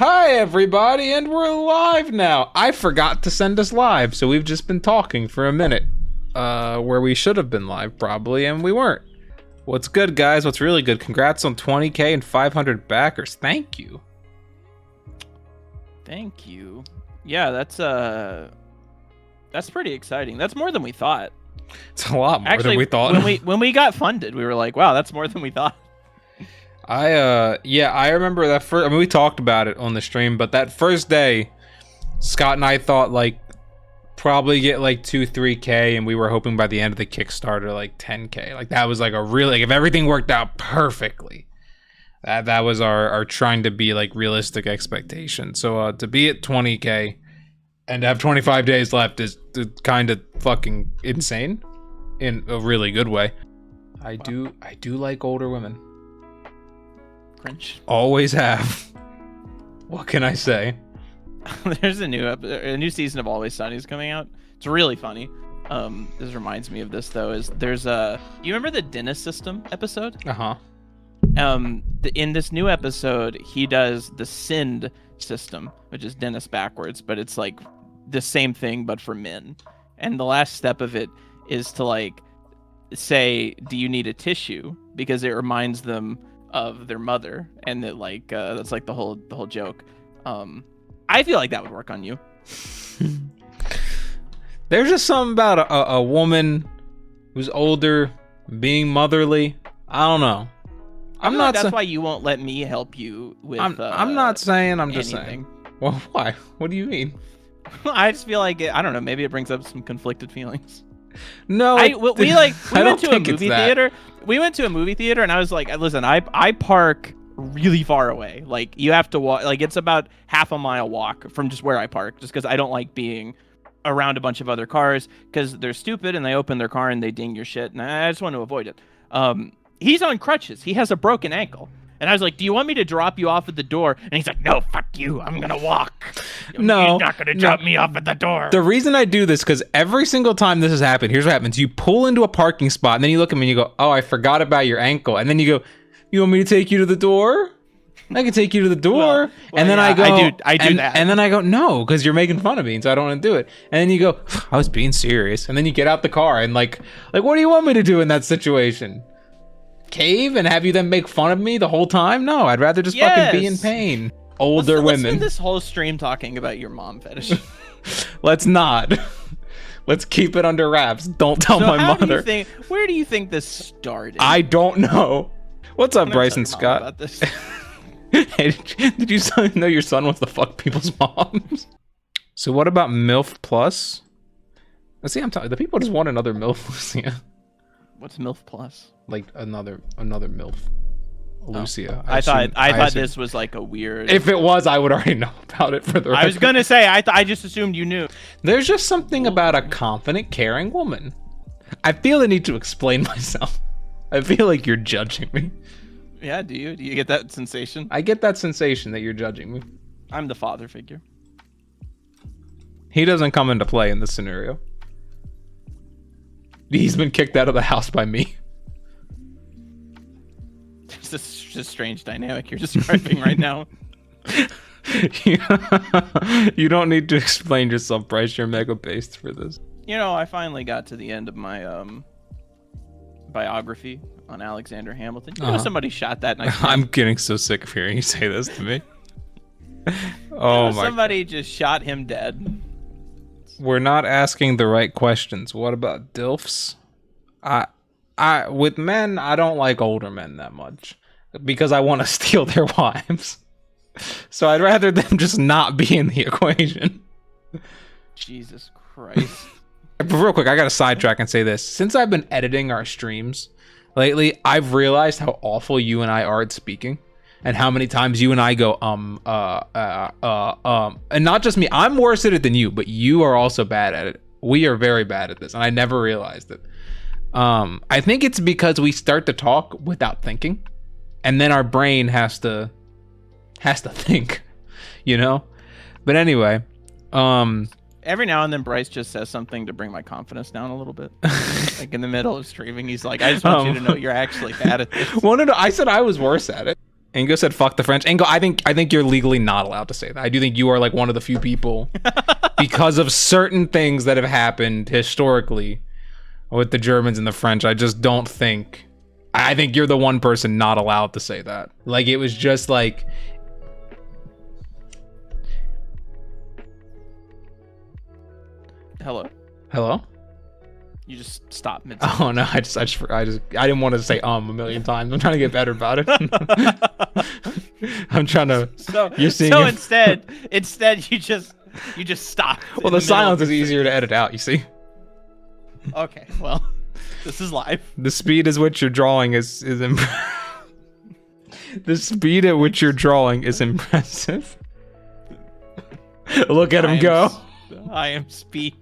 Hi everybody, and we're live now. I forgot to send us live, so we've just been talking for a minute. Where we should have been live probably, and we weren't. What's good, guys? What's really good? Congrats on 20k and 500 backers. Thank you. Thank you. Yeah, that's pretty exciting. That's more than we thought. It's a lot more Actually, than we thought. when we got funded, we were like, wow, that's more than we thought. I remember that first. I mean, we talked about it on the stream, but that first day, Scott and I thought like probably get like 2-3k, and we were hoping by the end of the Kickstarter like 10k. Like that was like a really, like, if everything worked out perfectly, that was our trying to be like realistic expectation. So to be at 20k and have 25 days left is kind of fucking insane in a really good way. I do like older women. Cringe. Always have. What can I say? There's a new season of Always Sunny is coming out. It's really funny. This reminds me of this though. You remember the Dennis System episode? In this new episode, he does the Sind system, which is Dennis backwards, but it's like the same thing but for men. And the last step of it is to like say, "Do you need a tissue?" Because it reminds them of their mother, and that like that's like the whole joke. I feel like that would work on you. There's just something about a woman who's older being motherly. I don't know. I'm not. That's why you won't let me help you with. I'm not saying. I'm just anything. saying. Well, why? What do you mean? I just feel like I don't know. Maybe it brings up some conflicted feelings. No, we went to a movie theater. We went to a movie theater, and I was like, "Listen, I park really far away. Like you have to walk. Like it's about half a mile walk from just where I park, just because I don't like being around a bunch of other cars because they're stupid and they open their car and they ding your shit, and I just want to avoid it." He's on crutches. He has a broken ankle. And I was like, "Do you want me to drop you off at the door?" And he's like, "No, fuck you. I'm going to walk." No. You're not going to drop me off at the door. The reason I do this, because every single time this has happened, here's what happens. You pull into a parking spot, and then you look at me and you go, "Oh, I forgot about your ankle." And then you go, "You want me to take you to the door? I can take you to the door." Well, and then yeah, I go, I do that. And then I go, "No, because you're making fun of me, and so I don't want to do it." And then you go, "I was being serious." And then you get out the car and like, what do you want me to do in that situation? Cave and have you then make fun of me the whole time? No, I'd rather just fucking be in pain. Older women. Let's spend this whole stream talking about your mom fetish. Let's not. Let's keep it under wraps. Don't tell my mother. Where do you think this started? I don't know. What's up, Bryson Scott? About this. Hey, did you know your son wants to fuck people's moms? So what about MILF Plus? Let's see, I'm telling you, the people just want another MILF, Lucia. What's MILF Plus? Like another MILF. Lucia. I thought this was like a weird. If it was, I would already know about it for the record. I was gonna say I just assumed you knew. There's just something about a confident, caring woman. I feel the need to explain myself. I feel like you're judging me. Yeah, do you get that sensation? I get that sensation that you're judging me. I'm the father figure. He doesn't come into play in this scenario. He's been kicked out of the house by me. It's just a strange dynamic you're describing right now. You don't need to explain yourself, Bryce. You're mega based for this. You know, I finally got to the end of my biography on Alexander Hamilton. You know, somebody shot that nice. I'm getting so sick of hearing you say this to me. Oh my! Somebody just shot him dead. We're not asking the right questions. What about DILFs? With men, I don't like older men that much because I want to steal their wives. So I'd rather them just not be in the equation. Jesus Christ. Real quick, I got to sidetrack and say this. Since I've been editing our streams lately, I've realized how awful you and I are at speaking. And how many times you and I go, and not just me, I'm worse at it than you, but you are also bad at it. We are very bad at this, and I never realized it. I think it's because we start to talk without thinking, and then our brain has to think, you know? But anyway, every now and then Bryce just says something to bring my confidence down a little bit. Like in the middle of streaming, he's like, "I just want you to know you're actually bad at this." Well, no, I said I was worse at it. Ingo said, "Fuck the French." Ingo, I think you're legally not allowed to say that. I do think you are like one of the few people, because of certain things that have happened historically with the Germans and the French. I just don't think. I think you're the one person not allowed to say that. Like, it was just like. Hello. Hello. You just stopped mid. Oh no! I didn't want to say a million times. I'm trying to get better about it. I'm trying to. So you're seeing. So instead, you just stop. Well, the silence is easier to edit out. You see. Okay. Well, this is live. The speed at which you're drawing is the speed at which you're drawing is impressive. Look at him go. I am speed.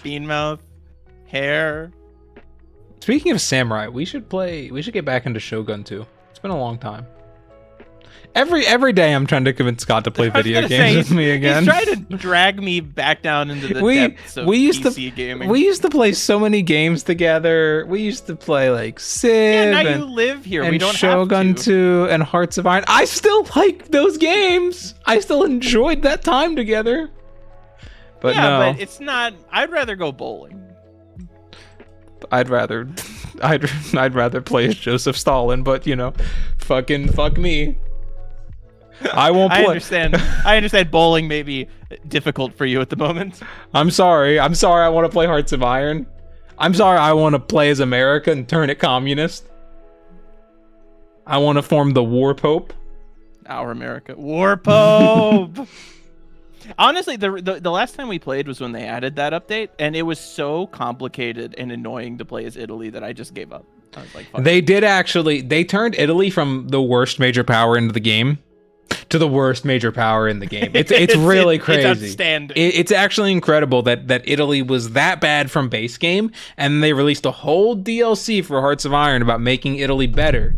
Bean mouth, hair. Speaking of samurai, we should get back into Shogun 2. It's been a long time. Every day I'm trying to convince Scott to play video games with me again. He's trying to drag me back down into the depths of PC gaming. We used to play so many games together. We used to play like Civ. Yeah, now you live here. And we don't Shogun have to. 2 and Hearts of Iron. I still like those games. I still enjoyed that time together. But yeah, no. But it's not. I'd rather go bowling. I'd rather play as Joseph Stalin, but fuck me. I won't play. I understand bowling may be difficult for you at the moment. I'm sorry. I want to play Hearts of Iron. I'm sorry. I want to play as America and turn it communist. I want to form the War Pope. Our America. War Pope. Honestly, the last time we played was when they added that update, and it was so complicated and annoying to play as Italy that I just gave up. I was like, fuck. They turned Italy from the worst major power into the game to the worst major power in the game. It's really crazy. It's outstanding. It's actually incredible that Italy was that bad from base game, and they released a whole DLC for Hearts of Iron about making Italy better.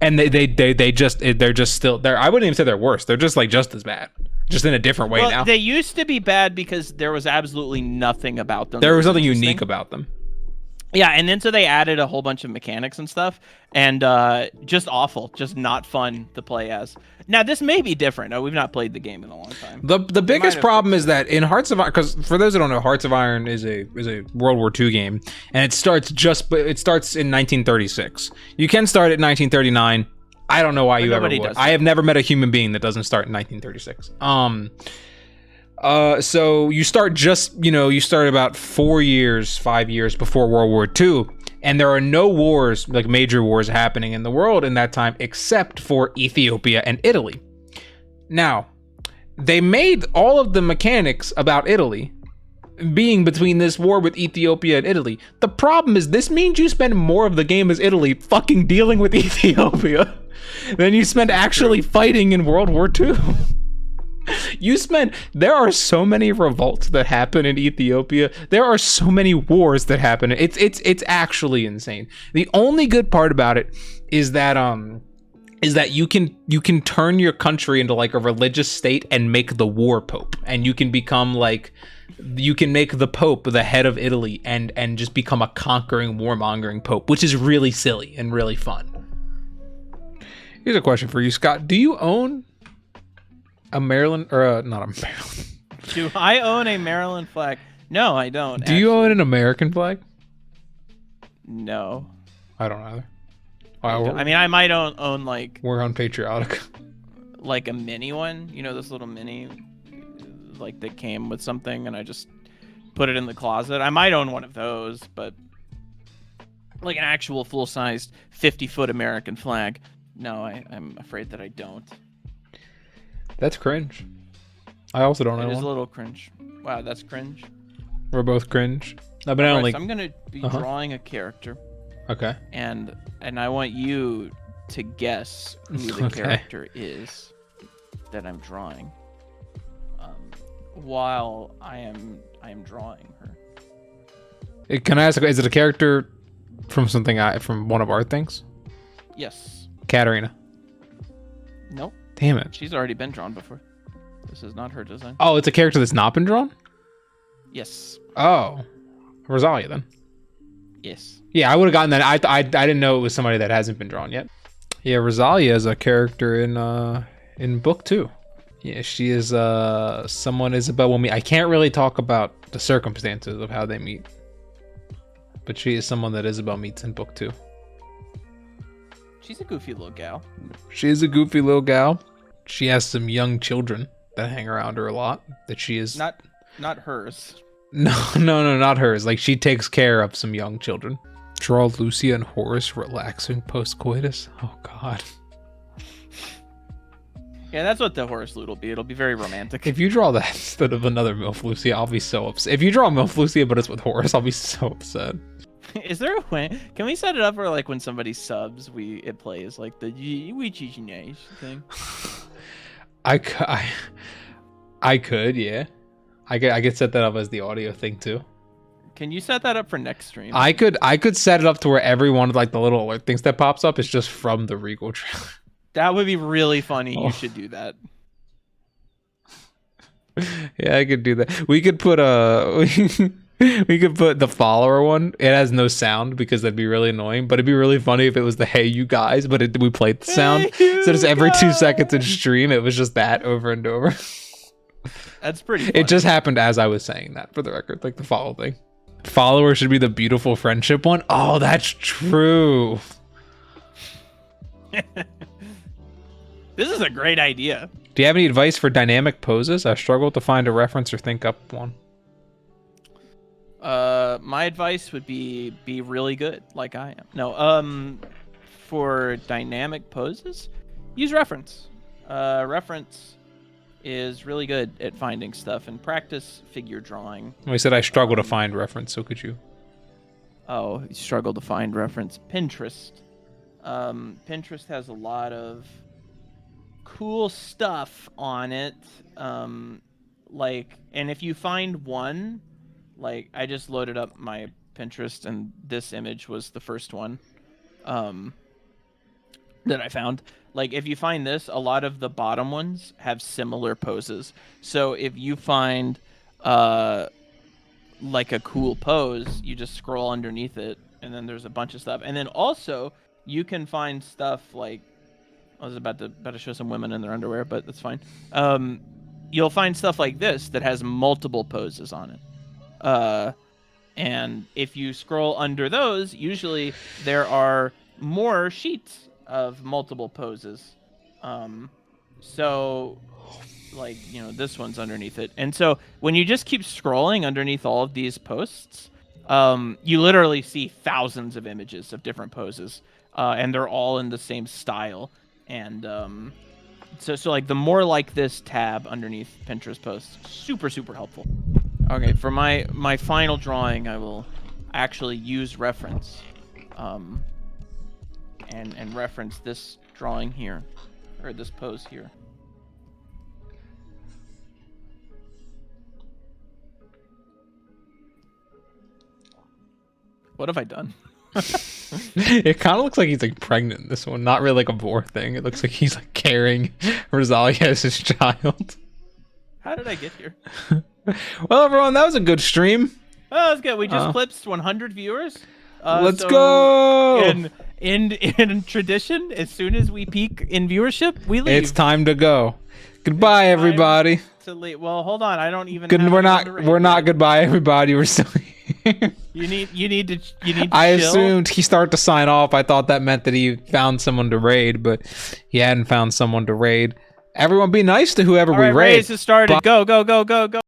And they're just still there. I wouldn't even say they're worse. They're just as bad, just in a different way now. They used to be bad because there was absolutely nothing about them. There was nothing unique about them. Yeah, and then so they added a whole bunch of mechanics and stuff, and just awful, just not fun to play as. Now this may be different. We've not played the game in a long time. The biggest problem is that in Hearts of Iron, because for those who don't know, Hearts of Iron is a World War II game, and it starts in 1936. You can start at 1939. I don't know why you ever would. I have never met a human being that doesn't start in 1936. So you start about 5 years before World War II, and there are no wars, like major wars, happening in the world in that time except for Ethiopia and Italy. Now, they made all of the mechanics about Italy being between this war with Ethiopia and Italy. The problem is this means you spend more of the game as Italy fucking dealing with Ethiopia than you spend actually fighting in World War II. There are so many revolts that happen in Ethiopia. There are so many wars that happen. It's actually insane. The only good part about it is that you can turn your country into like a religious state and make the war pope, and you can become like, you can make the pope the head of Italy and just become a conquering, warmongering pope, which is really silly and really fun. Here's a question for you, Scott. Do you own a Maryland, or not a Maryland? Do I own a Maryland flag? No, I don't. Do you own an American flag? No. I don't either. I mean, I might own like... We're unpatriotic. Like a mini one? This little mini, like that came with something, and I just put it in the closet. I might own one of those, but like an actual full-sized 50-foot American flag. No, I'm afraid that I don't. That's cringe. I also don't know. It is a little cringe. Wow, that's cringe. We're both cringe. No, but so I'm gonna be drawing a character. Okay. And I want you to guess who the character is that I'm drawing. While I am drawing her. Can I ask? Is it a character from from one of our things? Yes. Katarina. Nope. Damn it. She's already been drawn before. This is not her design. Oh, it's a character that's not been drawn? Yes. Oh. Rosalia then. Yes. Yeah, I would have gotten that. I didn't know it was somebody that hasn't been drawn yet. Yeah, Rosalia is a character in book 2. Yeah, she is someone Isabel will meet. I can't really talk about the circumstances of how they meet, but she is someone that Isabel meets in book 2. She's a goofy little gal. She is a goofy little gal. She has some young children that hang around her a lot. That she is not hers. No, not hers. Like, she takes care of some young children. Draw Lucia and Horace relaxing post-coitus. Oh God. Yeah, that's what the Horace loot will be. It'll be very romantic. If you draw that instead of another MILF Lucia, I'll be so upset. If you draw MILF Lucia but it's with Horace, I'll be so upset. Is there a way? Can we set it up where, like, when somebody subs, it plays like the thing? I could, yeah. I could set that up as the audio thing too. Can you set that up for next stream? I could set it up to where every one of, like, the little alert things that pops up is just from the Regal trailer. That would be really funny. Oh. You should do that. Yeah, I could do that. We could put we could put the follower one. It has no sound because that'd be really annoying, but it'd be really funny if it was the "Hey you guys," but we played the sound. So just every 2 seconds in stream, it was just that over and over. That's pretty funny. It just happened as I was saying that, for the record, like the follow thing. Follower should be the beautiful friendship one. Oh, that's true. This is a great idea. Do you have any advice for dynamic poses? I struggle to find a reference or think up one. My advice would be really good, like I am. No, for dynamic poses, use reference. Reference is really good at finding stuff, and practice figure drawing. We said I struggle to find reference, so could you? Oh, you struggle to find reference. Pinterest. Pinterest has a lot of cool stuff on it. Like, and if you find one, like, I just loaded up my Pinterest and this image was the first one that I found. Like, if you find this, a lot of the bottom ones have similar poses. So if you find like a cool pose, you just scroll underneath it, and then there's a bunch of stuff. And then also you can find stuff like, I was about to show some women in their underwear, but that's fine. You'll find stuff like this that has multiple poses on it. And if you scroll under those, usually there are more sheets of multiple poses. So, like, you know, this one's underneath it. And so when you just keep scrolling underneath all of these posts, you literally see thousands of images of different poses, and they're all in the same style. And so like the more like this tab underneath Pinterest posts, super helpful. Okay, for my final drawing, I will actually use reference, and reference this drawing here, or this pose here. What have I done? It kind of looks like he's like pregnant in this one, not really like a vor thing. It looks like he's like carrying Rosalia as his child. How did I get here? Well, everyone, that was a good stream. Oh, that was good. We just clipped 100 viewers. Let's go. In tradition, as soon as we peak in viewership, we leave. It's time to go. Goodbye, everybody. To leave. Well, hold on. I don't even. We're not goodbye, everybody. We're still here. You need to. I chill. assumed he started to sign off. I thought that meant that he found someone to raid, but he hadn't found someone to raid. Everyone, be nice to whoever we raid. Raids has started. Go.